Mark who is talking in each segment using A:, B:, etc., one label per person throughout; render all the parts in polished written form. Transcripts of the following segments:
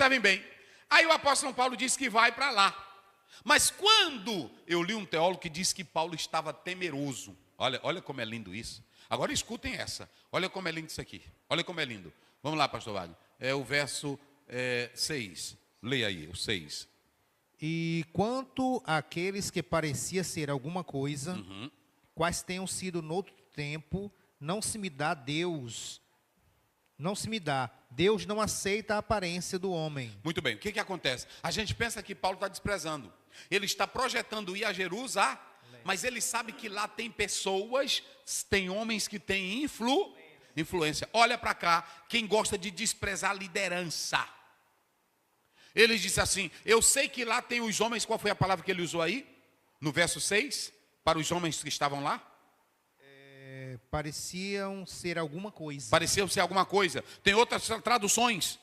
A: Observem bem. Aí o apóstolo Paulo diz que vai para lá. Mas quando eu li um teólogo que disse que Paulo estava temeroso. Olha como é lindo isso. Agora escutem essa. Olha como é lindo isso aqui. Olha como é lindo. Vamos lá, pastor Wagner. É o verso 6. Leia aí, o 6.
B: E quanto àqueles que parecia ser alguma coisa, quais tenham sido noutro tempo, não se me dá. Deus não aceita a aparência do homem.
A: Muito bem, o que acontece? A gente pensa que Paulo está desprezando. Ele está projetando ir a Jerusalém, mas ele sabe que lá tem pessoas, tem homens que têm influência. Olha para cá, quem gosta de desprezar a liderança. Ele disse assim, eu sei que lá tem os homens, qual foi a palavra que ele usou aí? No verso 6, para os homens que estavam lá?
B: Pareciam ser alguma coisa.
A: Pareciam ser alguma coisa. Tem outras traduções.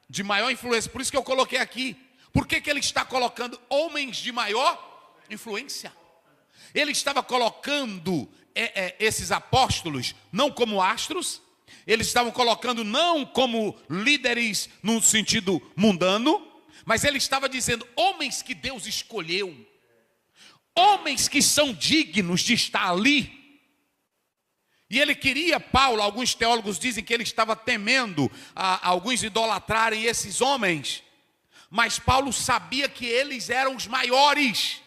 A: De maior influência. Por isso que eu coloquei aqui. Por que ele está colocando homens de maior influência? Ele estava colocando esses apóstolos não como astros. Eles estavam colocando não como líderes no sentido mundano. Mas ele estava dizendo homens que Deus escolheu. Homens que são dignos de estar ali. E ele queria, Paulo, alguns teólogos dizem que ele estava temendo alguns idolatrarem esses homens. Mas Paulo sabia que eles eram os maiores.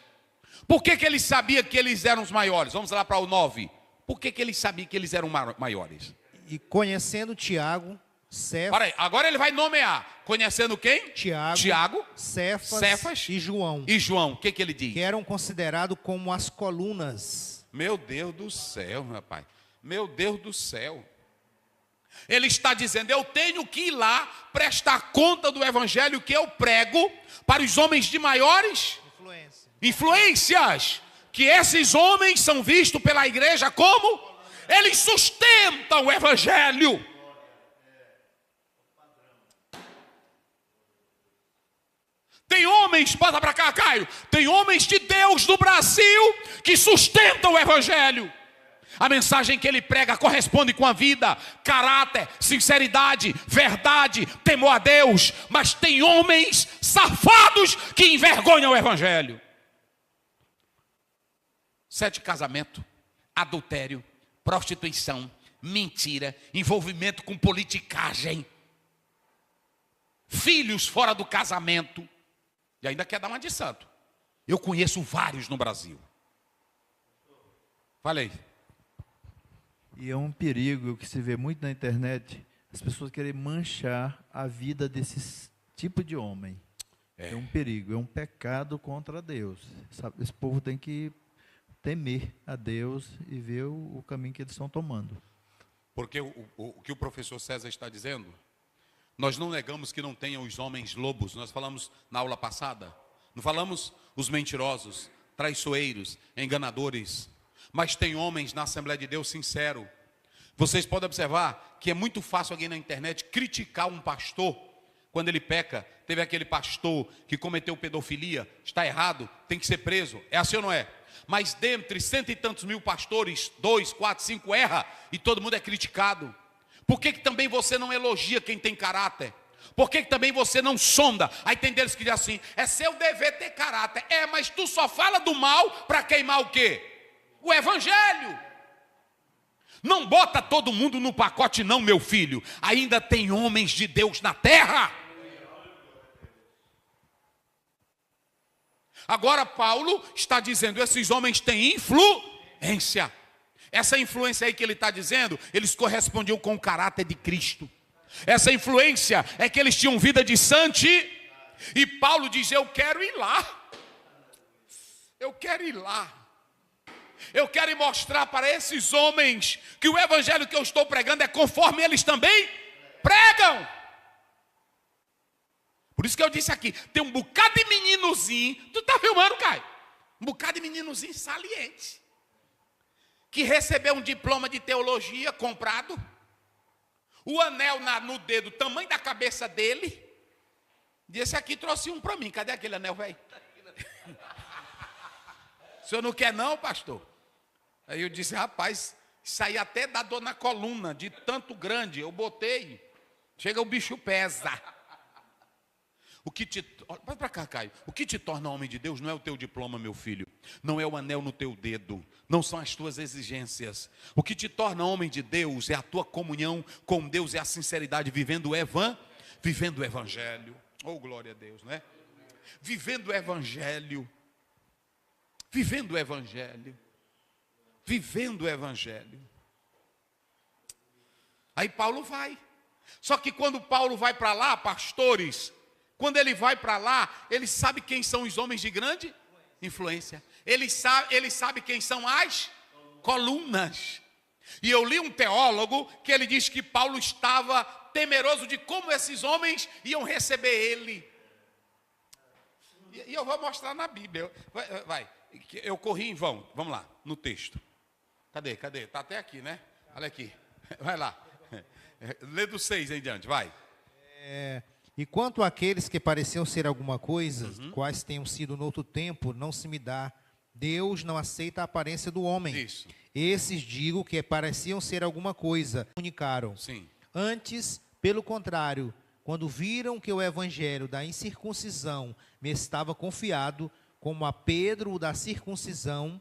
A: Por que ele sabia que eles eram os maiores? Vamos lá para o 9. Por que ele sabia que eles eram maiores?
B: E conhecendo Tiago, Cefas...
A: Para aí, agora ele vai nomear. Conhecendo quem?
B: Tiago, Cefas e João.
A: E João, o que ele diz?
B: Que eram considerados como as colunas.
A: Meu Deus do céu, rapaz. Meu Deus do céu. Ele está dizendo, eu tenho que ir lá prestar conta do evangelho que eu prego para os homens de maiores influências. Que esses homens são vistos pela igreja como? Eles sustentam o evangelho. Tem homens, passa para cá, Caio. Tem homens de Deus do Brasil que sustentam o evangelho. A mensagem que ele prega corresponde com a vida, caráter, sinceridade, verdade, temor a Deus. Mas tem homens safados que envergonham o evangelho. 7 casamento, adultério, prostituição, mentira, envolvimento com politicagem, filhos fora do casamento. E ainda quer dar uma de santo. Eu conheço vários no Brasil. Falei.
C: E é um perigo que se vê muito na internet, as pessoas querem manchar a vida desse tipo de homem. É um perigo, é um pecado contra Deus. Esse povo tem que temer a Deus e ver o caminho que eles estão tomando.
A: Porque o que o professor César está dizendo, nós não negamos que não tenham os homens lobos. Nós falamos na aula passada, não falamos os mentirosos, traiçoeiros, enganadores. Mas tem homens na Assembleia de Deus sincero. Vocês podem observar que é muito fácil alguém na internet criticar um pastor quando ele peca. Teve aquele pastor que cometeu pedofilia, está errado, tem que ser preso. É assim ou não é? Mas dentre 100 e tantos mil pastores, 2, 4, 5 erra e todo mundo é criticado. Por que também você não elogia quem tem caráter? Por que também você não sonda? Aí tem deles que dizem assim, é seu dever ter caráter. Mas tu só fala do mal para queimar o quê? O evangelho. Não bota todo mundo no pacote não, meu filho. Ainda tem homens de Deus na terra. Agora Paulo está dizendo, esses homens têm influência. Essa influência aí que ele está dizendo, eles correspondiam com o caráter de Cristo. Essa influência é que eles tinham vida de santidade. E Paulo diz, eu quero ir lá. Eu quero ir lá. Eu quero mostrar para esses homens que o evangelho que eu estou pregando é conforme eles também pregam. Por isso que eu disse aqui, tem um bocado de meninozinho, tu está filmando, Caio? Um bocado de meninozinho saliente, que recebeu um diploma de teologia comprado, o anel no dedo, tamanho da cabeça dele, disse aqui, trouxe um para mim, cadê aquele anel, velho? O senhor não quer não, pastor? Aí eu disse, rapaz, isso aí até dá dor na coluna, de tanto grande, eu botei, chega o bicho pesa. Vai para cá, Caio. O que te torna homem de Deus não é o teu diploma, meu filho. Não é o anel no teu dedo. Não são as tuas exigências. O que te torna homem de Deus é a tua comunhão com Deus, é a sinceridade, vivendo o evangelho. Oh, glória a Deus, né? Vivendo o evangelho. Vivendo o evangelho. Vivendo o evangelho. Aí Paulo vai. Só que quando Paulo vai para lá, pastores, quando ele vai para lá, ele sabe quem são os homens de grande influência. Ele sabe quem são as colunas. E eu li um teólogo que ele diz que Paulo estava temeroso de como esses homens iam receber ele. E eu vou mostrar na Bíblia. Vai. Eu corri em vão. Vamos lá, no texto. Cadê? Está até aqui, né? Olha aqui. Vai lá. Lê do 6 em diante, vai.
B: E quanto àqueles que pareciam ser alguma coisa, quais tenham sido no outro tempo, não se me dá. Deus não aceita a aparência do homem.
A: Isso.
B: Esses digo que pareciam ser alguma coisa, comunicaram.
A: Sim.
B: Antes, pelo contrário, quando viram que o evangelho da incircuncisão me estava confiado, como a Pedro o da circuncisão,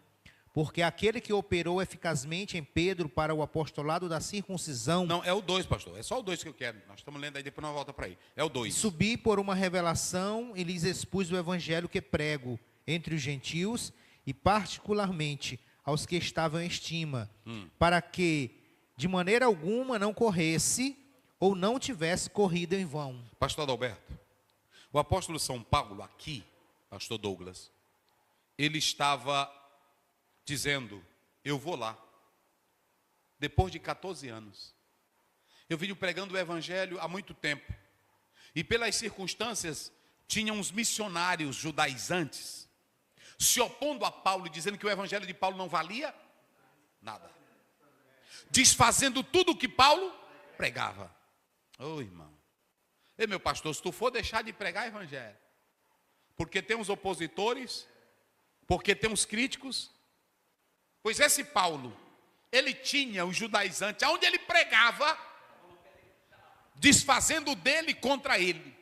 B: porque aquele que operou eficazmente em Pedro para o apostolado da circuncisão...
A: Não, é o 2, pastor. É só o 2 que eu quero. Nós estamos lendo aí, depois nós volta para aí. É o 2.
B: Subi por uma revelação e lhes expus o evangelho que prego entre os gentios e particularmente aos que estavam em estima, para que de maneira alguma não corresse ou não tivesse corrido em vão.
A: Pastor Adalberto, o apóstolo São Paulo aqui, pastor Douglas, ele estava dizendo, eu vou lá, depois de 14 anos. Eu vim pregando o evangelho há muito tempo. E pelas circunstâncias, tinha uns missionários judaizantes, se opondo a Paulo e dizendo que o evangelho de Paulo não valia nada. Desfazendo tudo o que Paulo pregava. Ô irmão, ei meu pastor, se tu for deixar de pregar evangelho, porque tem uns opositores, porque tem uns críticos, pois esse Paulo, ele tinha os judaizantes, aonde ele pregava, desfazendo dele contra ele.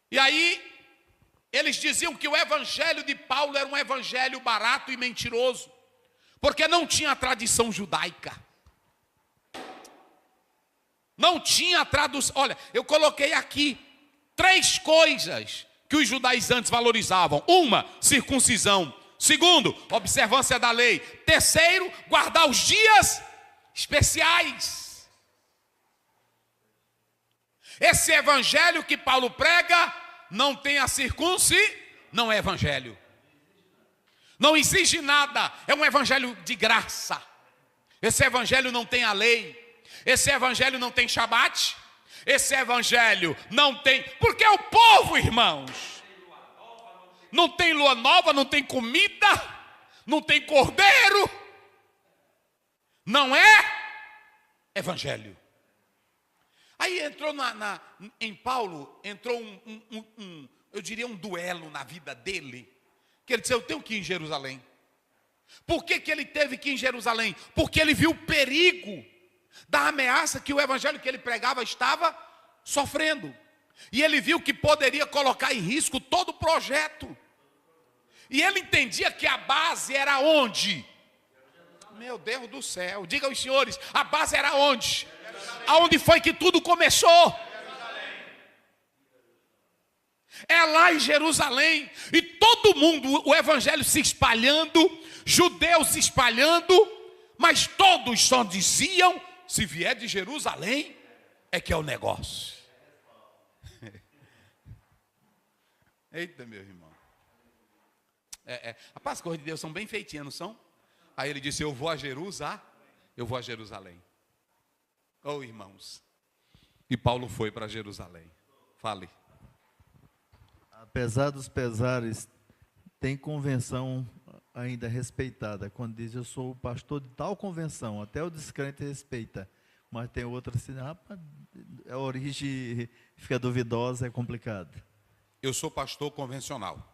A: E aí, eles diziam que o evangelho de Paulo era um evangelho barato e mentiroso, porque não tinha a tradição judaica. Não tinha a tradução. Olha, eu coloquei aqui 3 coisas que os judaizantes valorizavam. 1, circuncisão. 2, observância da lei. 3, guardar os dias especiais. Esse evangelho que Paulo prega não tem a circuncisão, não é evangelho. Não exige nada, é um evangelho de graça. Esse evangelho não tem a lei. Esse evangelho não tem Shabat. Esse evangelho não tem... Porque o povo, irmãos, não tem lua nova, não tem comida, não tem cordeiro. Não é evangelho. Aí entrou em Paulo, entrou eu diria um duelo na vida dele. Que ele disse, eu tenho que ir em Jerusalém. Por que ele teve que ir em Jerusalém? Porque ele viu o perigo da ameaça que o evangelho que ele pregava estava sofrendo. E ele viu que poderia colocar em risco todo o projeto. E ele entendia que a base era onde? Meu Deus do céu, diga aos senhores, a base era onde? Aonde foi que tudo começou? É lá em Jerusalém. E todo mundo, o evangelho se espalhando, judeus se espalhando, mas todos só diziam, se vier de Jerusalém, é que é o negócio. Eita, meu irmão. Rapaz, as coisas de Deus são bem feitinhas, não são? Aí ele disse, eu vou a Jerusalém. Oh, irmãos. E Paulo foi para Jerusalém. Fale.
C: Apesar dos pesares, tem convenção ainda respeitada. Quando diz, eu sou o pastor de tal convenção, até o descrente respeita. Mas tem outra assim, rapaz, a origem fica duvidosa, é complicado.
A: Eu sou pastor convencional.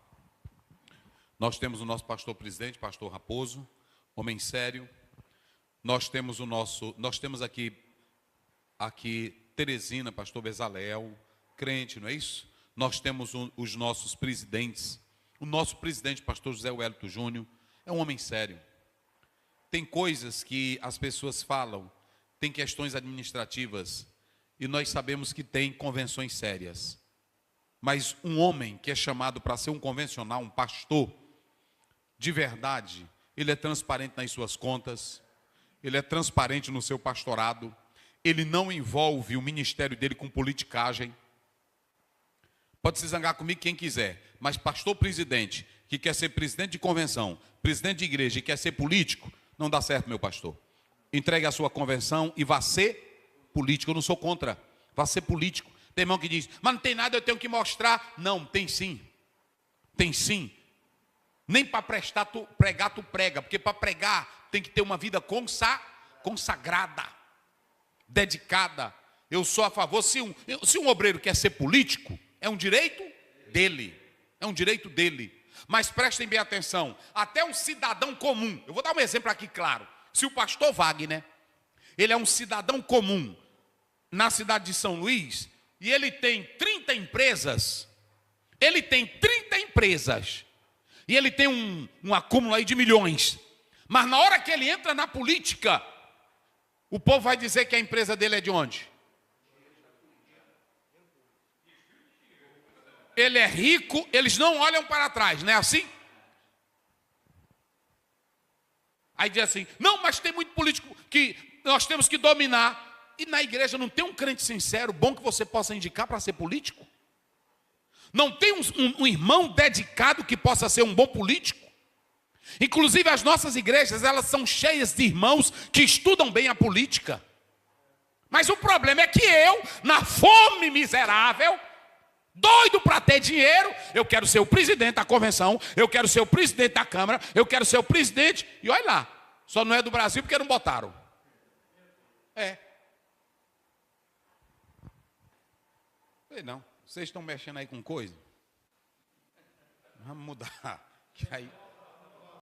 A: Nós temos o nosso pastor presidente, pastor Raposo, homem sério. Nós temos aqui Teresina, pastor Bezalel, crente, não é isso? Nós temos os nossos presidentes. O nosso presidente, pastor José Wellington Júnior, é um homem sério. Tem coisas que as pessoas falam, tem questões administrativas, e nós sabemos que tem convenções sérias. Mas um homem que é chamado para ser um convencional, um pastor, de verdade, ele é transparente nas suas contas, ele é transparente no seu pastorado, ele não envolve o ministério dele com politicagem. Pode se zangar comigo quem quiser, mas pastor presidente, que quer ser presidente de convenção, presidente de igreja e quer ser político, não dá certo, meu pastor. Entregue a sua convenção e vá ser político. Eu não sou contra, vá ser político. Tem irmão que diz, mas não tem nada, eu tenho que mostrar. Não, tem sim. Tem sim. Nem para tu prega, porque para pregar tem que ter uma vida consagrada, dedicada. Eu sou a favor, se um obreiro quer ser político, é um direito dele, é um direito dele. Mas prestem bem atenção, até um cidadão comum, eu vou dar um exemplo aqui claro. Se o pastor Wagner, ele é um cidadão comum na cidade de São Luís, e ele tem 30 empresas, e ele tem um acúmulo aí de milhões, mas na hora que ele entra na política, o povo vai dizer que a empresa dele é de onde? Ele é rico, eles não olham para trás, não é assim? Aí diz assim, não, mas tem muito político que nós temos que dominar. E na igreja não tem um crente sincero, bom que você possa indicar para ser político? Não tem um irmão dedicado que possa ser um bom político? Inclusive as nossas igrejas, elas são cheias de irmãos que estudam bem a política. Mas o problema é que eu, na fome miserável, doido para ter dinheiro, eu quero ser o presidente da convenção, eu quero ser o presidente da Câmara, eu quero ser o presidente, e olha lá, só não é do Brasil porque não botaram. Não, vocês estão mexendo aí com coisa? Vamos mudar, que aí